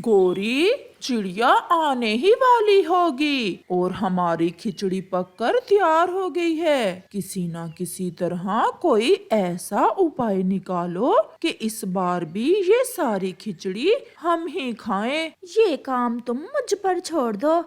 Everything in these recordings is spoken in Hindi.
गोरी, चिड़िया आने ही वाली होगी और हमारी खिचड़ी पककर तैयार हो गई है। किसी ना किसी तरह कोई ऐसा उपाय निकालो कि इस बार भी ये सारी खिचड़ी हम ही खाएं। ये काम तुम मुझ पर छोड़ दो।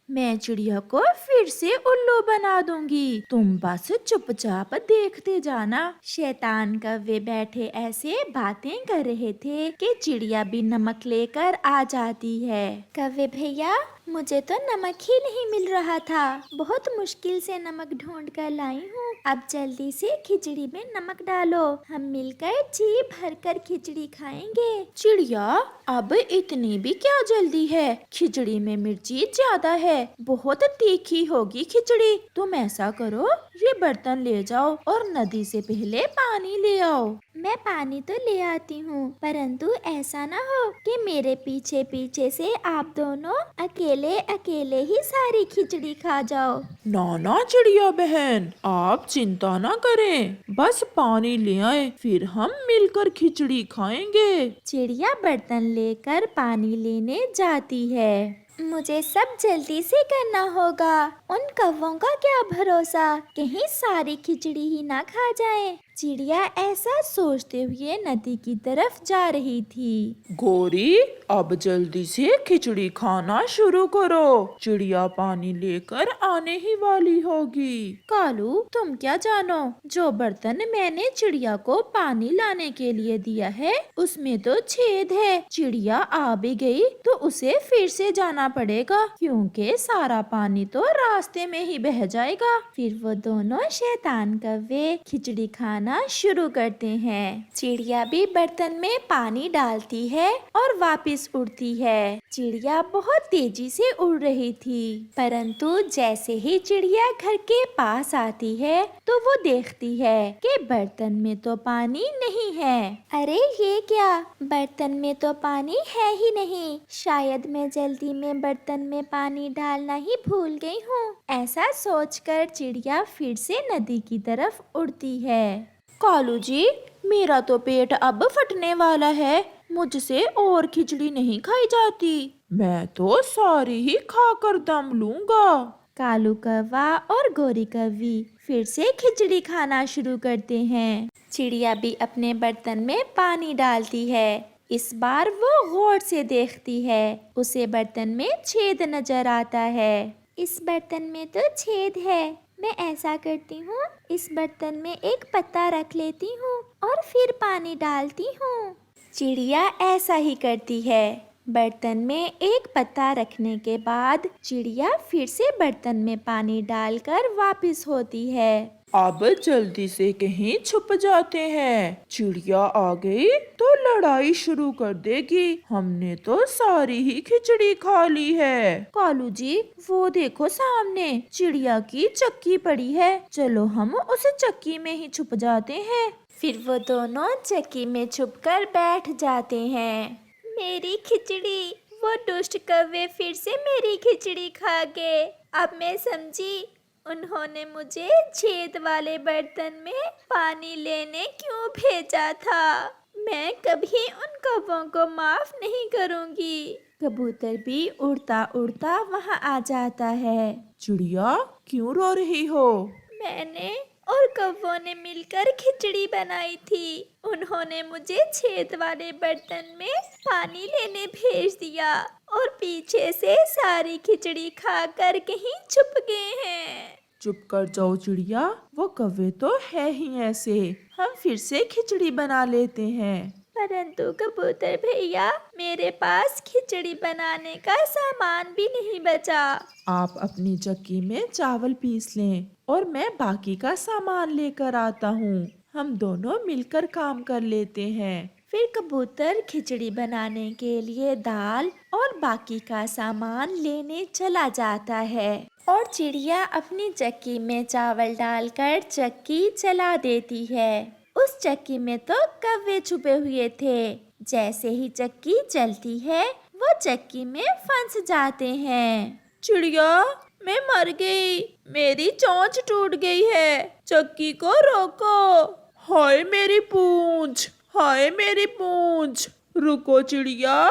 मैं चिड़िया को फिर से उल्लू बना दूंगी। तुम बस चुपचाप देखते जाना। शैतान कव्वे बैठे ऐसे बातें कर रहे थे कि चिड़िया भी नमक लेकर आ जाती है। कव्वे भैया, मुझे तो नमक ही नहीं मिल रहा था। बहुत मुश्किल से नमक ढूंढ कर लाई हूँ। अब जल्दी से खिचड़ी में नमक डालो। हम मिलकर जी भरकर खिचड़ी खाएंगे। चिड़िया, अब इतनी भी क्या जल्दी है? खिचड़ी में मिर्ची ज्यादा है, बहुत तीखी होगी खिचड़ी। तुम ऐसा करो, ये बर्तन ले जाओ और नदी से पहले पानी ले आओ। मैं पानी तो ले आती हूँ, परंतु ऐसा ना हो कि मेरे पीछे पीछे से आप दोनों अकेले अकेले ही सारी खिचड़ी खा जाओ। ना चिड़िया बहन, आप चिंता ना करें, बस पानी ले आए, फिर हम मिलकर खिचड़ी खाएंगे। चिड़िया बर्तन लेकर पानी लेने जाती है। मुझे सब जल्दी से करना होगा। उन कौवों का क्या भरोसा, कहीं सारी खिचड़ी ही ना खा जाए। चिड़िया ऐसा सोचते हुए नदी की तरफ जा रही थी। गोरी, अब जल्दी से खिचड़ी खाना शुरू करो, चिड़िया पानी लेकर आने ही वाली होगी। कालू, तुम क्या जानो, जो बर्तन मैंने चिड़िया को पानी लाने के लिए दिया है उसमें तो छेद है। चिड़िया आ भी गई तो उसे फिर से जाना पड़ेगा, क्योंकि सारा पानी तो रास्ते में ही बह जाएगा। फिर वो दोनों शैतान कव्वे खिचड़ी खाना शुरू करते हैं। चिड़िया भी बर्तन में पानी डालती है और वापस उड़ती है। चिड़िया बहुत तेजी से उड़ रही थी, परंतु जैसे ही चिड़िया घर के पास आती है तो वो देखती है कि बर्तन में तो पानी नहीं है। अरे ये क्या, बर्तन में तो पानी है ही नहीं। शायद मैं जल्दी में बर्तन में पानी डालना ही भूल गई हूँ। ऐसा सोचकर चिड़िया फिर से नदी की तरफ उड़ती है। कालू जी, मेरा तो पेट अब फटने वाला है, मुझसे और खिचड़ी नहीं खाई जाती। मैं तो सारी ही खाकर दम लूंगा। कालू कौवा और गोरी कौवी फिर से खिचड़ी खाना शुरू करते हैं। चिड़िया भी अपने बर्तन में पानी डालती है। इस बार वो गौर से देखती है, उसे बर्तन में छेद नजर आता है। इस बर्तन में तो छेद है। मैं ऐसा करती हूँ, इस बर्तन में एक पत्ता रख लेती हूँ और फिर पानी डालती हूँ। चिड़िया ऐसा ही करती है। बर्तन में एक पत्ता रखने के बाद चिड़िया फिर से बर्तन में पानी डालकर वापस होती है। अब जल्दी से कहीं छुप जाते हैं, चिड़िया आ गई तो लड़ाई शुरू कर देगी। हमने तो सारी ही खिचड़ी खा ली है। कालू जी, वो देखो सामने चिड़िया की चक्की पड़ी है, चलो हम उस चक्की में ही छुप जाते हैं। फिर वो दोनों चक्की में छुपकर बैठ जाते हैं। मेरी खिचड़ी, वो दुष्ट कौवे फिर से मेरी खिचड़ी खा गए। अब मैं समझी, उन्होंने मुझे छेद वाले बर्तन में पानी लेने क्यों भेजा था। मैं कभी उन कौवों को माफ नहीं करूंगी। कबूतर भी उड़ता उड़ता वहां आ जाता है। चिड़िया, क्यों रो रही हो? मैंने और कौवों ने मिलकर खिचड़ी बनाई थी। उन्होंने मुझे छेद वाले बर्तन में पानी लेने भेज दिया और पीछे से सारी खिचड़ी खाकर कहीं छुप गए हैं। चुप कर जाओ चिड़िया, वो कौवे तो है ही ऐसे, हम फिर से खिचड़ी बना लेते हैं। परंतु कबूतर भैया, मेरे पास खिचड़ी बनाने का सामान भी नहीं बचा। आप अपनी चक्की में चावल पीस लें और मैं बाकी का सामान लेकर आता हूँ। हम दोनों मिलकर काम कर लेते हैं। फिर कबूतर खिचड़ी बनाने के लिए दाल और बाकी का सामान लेने चला जाता है और चिड़िया अपनी चक्की में चावल डालकर चक्की चला देती है। उस चक्की में तो कौवे छुपे हुए थे। जैसे ही चक्की चलती है वो चक्की में फंस जाते हैं। चिड़िया, मैं मर गई, मेरी चोंच टूट गई है, चक्की को रोको। हाय मेरी पूंछ, हाय मेरी पूंछ। रुको चिड़िया,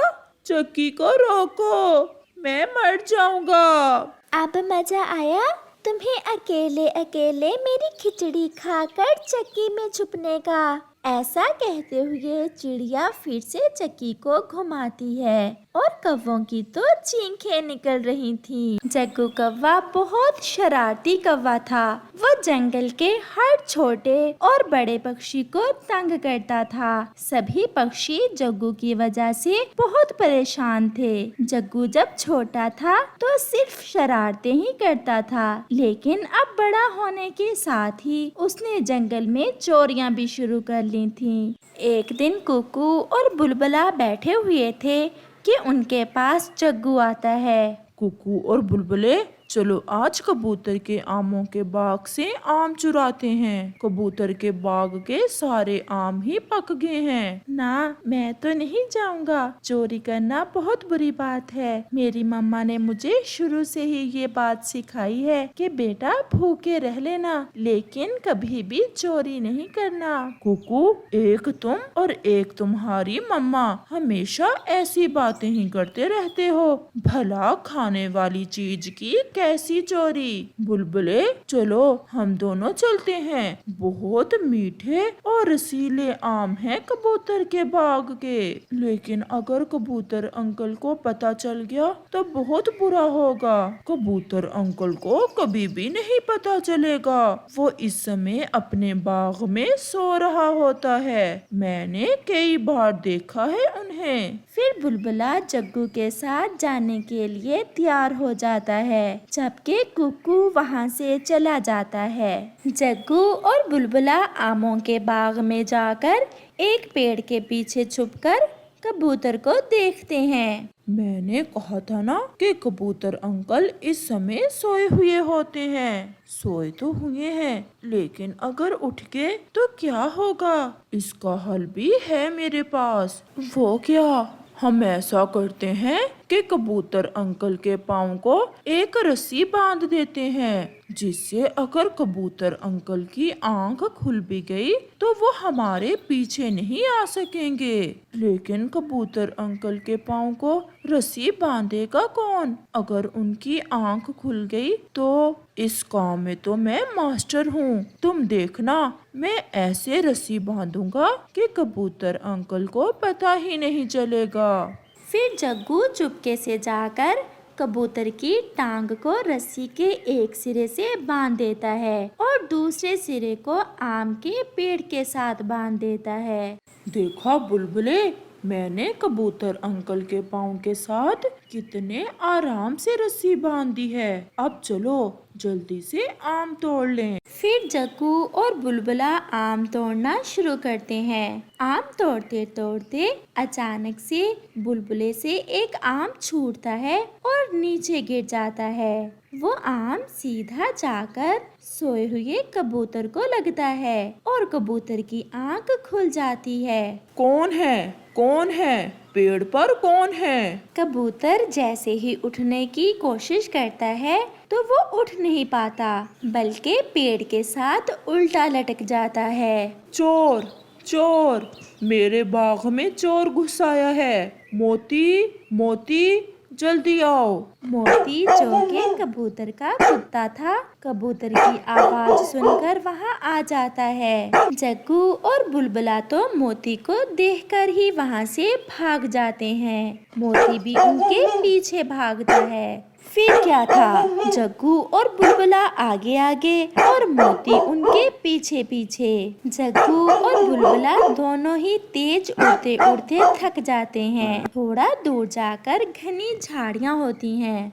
चक्की को रोको, मैं मर जाऊंगा। अब मजा आया तुम्हें अकेले अकेले मेरी खिचड़ी खाकर चक्की में छुपने का। ऐसा कहते हुए चिड़िया फिर से चक्की को घुमाती है और कौवों की तो चीखें निकल रही थीं। जग्गू कौवा बहुत शरारती कौवा था। वो जंगल के हर छोटे और बड़े पक्षी को तंग करता था। सभी पक्षी जग्गू की वजह से बहुत परेशान थे। जग्गू जब छोटा था तो सिर्फ शरारतें ही करता था, लेकिन अब बड़ा होने के साथ ही उसने जंगल में चोरियां भी शुरू कर ली थीं। एक दिन कुकू और बुलबुला बैठे हुए थे कि उनके पास जग्गू आता है। कुकू और बुलबुले, चलो आज कबूतर के आमों के बाग से आम चुराते हैं। कबूतर के बाग के सारे आम ही पक गए हैं। ना, मैं तो नहीं जाऊंगा। चोरी करना बहुत बुरी बात है। मेरी मम्मा ने मुझे शुरू से ही ये बात सिखाई है कि बेटा भूखे रह लेना, लेकिन कभी भी चोरी नहीं करना। कुकू, एक तुम और एक तुम्हारी मम्मा हमेशा ऐसी बातें ही करते रहते हो। भला खाने वाली चीज की कैसी चोरी। बुलबुले, चलो हम दोनों चलते हैं। बहुत मीठे और रसीले आम हैं कबूतर के बाग के, लेकिन अगर कबूतर अंकल को पता चल गया तो बहुत बुरा होगा। कबूतर अंकल को कभी भी नहीं पता चलेगा। वो इस समय अपने बाग में सो रहा होता है। मैंने कई बार देखा है उन्हें। फिर बुलबुला जग्गू के साथ जाने के लिए तैयार हो जाता है, जबकि कुकू वहाँ से चला जाता है। जग्गू और बुलबुला आमों के बाग में जाकर एक पेड़ के पीछे छुपकर कबूतर को देखते हैं। मैंने कहा था ना कि कबूतर अंकल इस समय सोए हुए होते हैं। सोए तो हुए हैं, लेकिन अगर उठ गए तो क्या होगा? इसका हल भी है मेरे पास। वो क्या? हम ऐसा करते हैं कि कबूतर अंकल के पाँव को एक रस्सी बांध देते हैं, जिससे अगर कबूतर अंकल की आंख खुल भी गई तो वो हमारे पीछे नहीं आ सकेंगे। लेकिन कबूतर अंकल के पाँव को रस्सी बांधेगा कौन? अगर उनकी आंख खुल गई तो इस काम में तो मैं मास्टर हूँ। तुम देखना, मैं ऐसे रस्सी बांधूंगा कि कबूतर अंकल को पता ही नहीं चलेगा। फिर जग्गू चुपके से जाकर कबूतर की टांग को रस्सी के एक सिरे से बांध देता है और दूसरे सिरे को आम के पेड़ के साथ बांध देता है। देखा बुलबुले, मैंने कबूतर अंकल के पाँव के साथ कितने आराम से रस्सी बांध दी है। अब चलो जल्दी से आम तोड़ लें। फिर जग्गू और बुलबुला आम तोड़ना शुरू करते हैं। आम तोड़ते तोड़ते अचानक से बुलबुले से एक आम छूटता है और नीचे गिर जाता है। वो आम सीधा जाकर सोए हुए कबूतर को लगता है और कबूतर की आंख खुल जाती है। कौन है? कौन है? पेड़ पर कौन है? कबूतर जैसे ही उठने की कोशिश करता है तो वो उठ नहीं पाता, बल्कि पेड़ के साथ उल्टा लटक जाता है। चोर! चोर! मेरे बाग में चोर घुस आया है। मोती! मोती! जल्दी आओ। मोती, जो कि कबूतर का कुत्ता था, कबूतर की आवाज सुनकर वहां आ जाता है। जग्गू और बुलबुला तो मोती को देखकर ही वहां से भाग जाते हैं। मोती भी उनके पीछे भागता है। फिर क्या था, जग्गू और बुलबुला आगे आगे और मोती उनके पीछे पीछे। जग्गू और बुलबुला दोनों ही तेज उड़ते उड़ते थक जाते हैं। थोड़ा दूर जाकर घनी झाड़ियाँ होती हैं।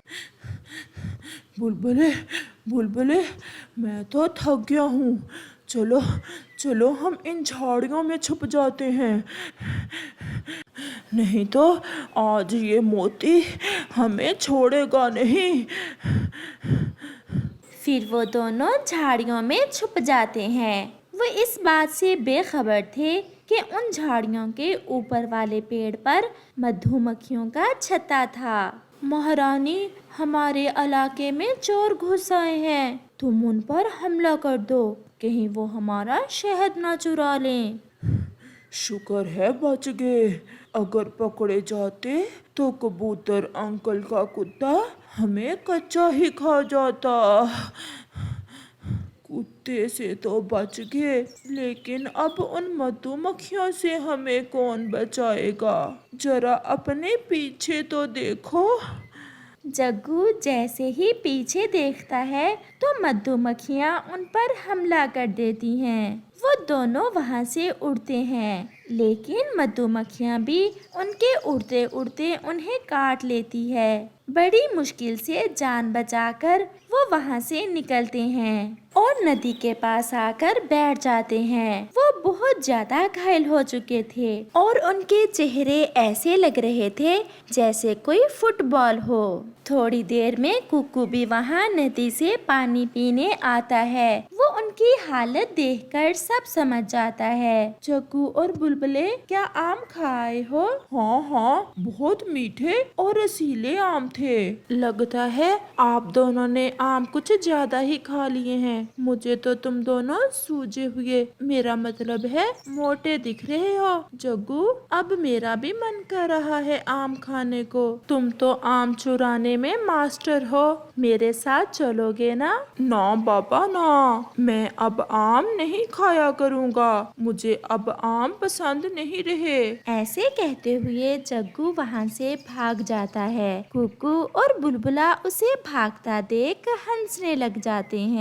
बुलबुले, बुलबुले, मैं तो थक गया हूँ। चलो चलो हम इन झाड़ियों में छुप जाते हैं, नहीं तो आज ये मोती हमें छोड़ेगा नहीं। फिर वो दोनों झाड़ियों में छुप जाते हैं। वो इस बात से बेखबर थे कि उन झाड़ियों के ऊपर वाले पेड़ पर मधुमक्खियों का छत्ता था। महारानी, हमारे इलाके में चोर घुस आए हैं, तुम उन पर हमला कर दो, कहीं वो हमारा शहद ना चुरा लें। शुक्र है बच गए। अगर पकड़े जाते तो कबूतर अंकल का कुत्ता हमें कच्चा ही खा जाता। कुत्ते से तो बच गए, लेकिन अब उन मधुमक्खियों से हमें कौन बचाएगा? जरा अपने पीछे तो देखो। जग्गू जैसे ही पीछे देखता है तो मधुमक्खियाँ उन पर हमला कर देती हैं। वो दोनों वहाँ से उड़ते हैं, लेकिन मधुमक्खियाँ भी उनके उड़ते उड़ते उन्हें काट लेती है। बड़ी मुश्किल से जान बचाकर वो वहाँ से निकलते हैं और नदी के पास आकर बैठ जाते हैं। वो बहुत ज्यादा घायल हो चुके थे और उनके चेहरे ऐसे लग रहे थे जैसे कोई फुटबॉल हो। थोड़ी देर में कुकू भी वहाँ नदी से पानी पीने आता है। वो उनकी हालत देखकर सब समझ जाता है। जग्गू और बुलबुले, क्या आम खाए हो? हाँ हाँ, बहुत मीठे और रसीले आम थे। लगता है आप दोनों ने आम कुछ ज्यादा ही खा लिए हैं। मुझे तो तुम दोनों सूजे हुए, मेरा मतलब है मोटे दिख रहे हो। जग्गू, अब मेरा भी मन कर रहा है आम खाने को। तुम तो आम चुराने में मास्टर हो, मेरे साथ चलोगे ना? ना बाबा ना, मैं अब आम नहीं खाया करूँगा। मुझे अब आम पसंद नहीं रहे। ऐसे कहते हुए जग्गू वहाँ से भाग जाता है। कुकू और बुलबुला उसे भागता देख हंसने लग जाते हैं।